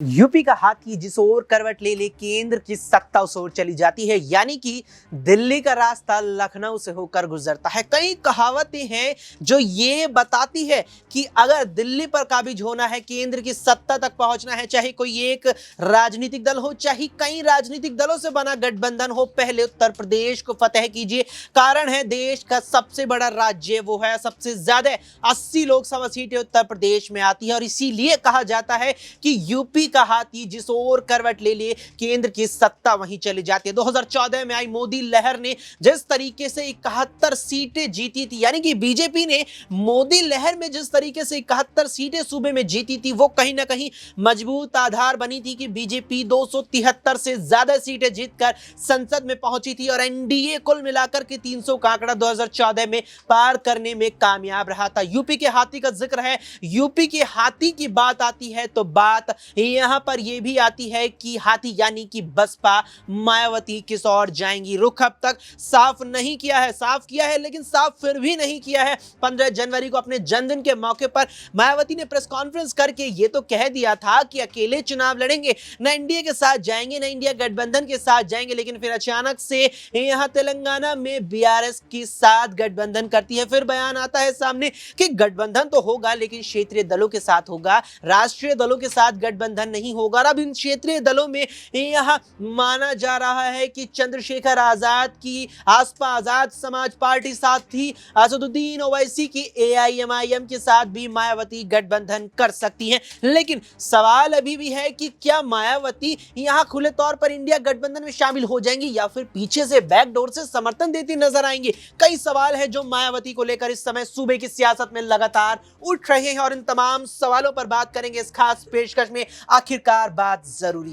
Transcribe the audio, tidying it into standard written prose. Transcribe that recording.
UP का हाथी जिस ओर करवट ले ले केंद्र की सत्ता उस ओर चली जाती है। यानी कि दिल्ली का रास्ता लखनऊ से होकर गुजरता है। कई कहावतें हैं जो ये बताती है कि अगर दिल्ली पर काबिज होना है, केंद्र की सत्ता तक पहुंचना है, चाहे कोई एक राजनीतिक दल हो, चाहे कई राजनीतिक दलों से बना गठबंधन हो, पहले उत्तर प्रदेश को फतेह कीजिए। कारण है देश का सबसे बड़ा राज्य वो है, सबसे ज्यादा 80 लोकसभा सीटें उत्तर प्रदेश में आती है और इसीलिए कहा जाता है कि यूपी का हाथी जिस ओर करवट ले ले केंद्र की सत्ता वहीं चली जाती है। 2014 में आई मोदी लहर ने जिस तरीके से 71 सीटें जीती थी, यानी कि बीजेपी ने मोदी लहर में जिस तरीके से 71 सीटें सूबे में जीती थी, वो कहीं ना कहीं मजबूत आधार बनी थी कि बीजेपी 273 से ज्यादा सीटें जीतकर संसद में पहुंची थी और एनडीए कुल मिलाकर के 300 का आंकड़ा 2014 में पार करने में कामयाब रहा था। यूपी के हाथी का जिक्र है, यूपी के हाथी की बात आती है तो बात यहां पर यह भी आती है कि हाथी यानी कि बसपा मायावती किस ओर जाएंगी। रुख अब तक साफ नहीं किया है, साफ किया है लेकिन साफ फिर भी नहीं किया है। 15 जनवरी को अपने जन्मदिन के मौके पर मायावती ने प्रेस कॉन्फ्रेंस करके यह तो कह दिया था कि अकेले चुनाव लड़ेंगे, न एनडीए के साथ जाएंगे, न इंडिया गठबंधन के साथ जाएंगे। लेकिन फिर अचानक से यहां तेलंगाना में बीआरएस के साथ गठबंधन करती है। फिर बयान आता है सामने कि गठबंधन तो होगा लेकिन क्षेत्रीय दलों के साथ होगा, राष्ट्रीय दलों के साथ गठबंधन नहीं होगा। अब इन क्षेत्रीय दलों में यह माना जा रहा है कि चंद्रशेखर आजाद की आसपा आजाद समाज पार्टी साथ थी, असदुद्दीन ओवैसी की एआईएमआईएम के साथ भी मायावती गठबंधन कर सकती हैं। लेकिन सवाल अभी भी है कि क्या मायावती यहां खुले तौर पर इंडिया गठबंधन में शामिल हो जाएंगी या फिर पीछे से बैकडोर से समर्थन देती नजर आएंगी। कई सवाल हैं जो मायावती को लेकर इस समय सूबे की सियासत में लगातार उठ रहे हैं और इन तमाम सवालों पर बात करेंगे इस खास पेशकश में। आखिरकार बात जरूरी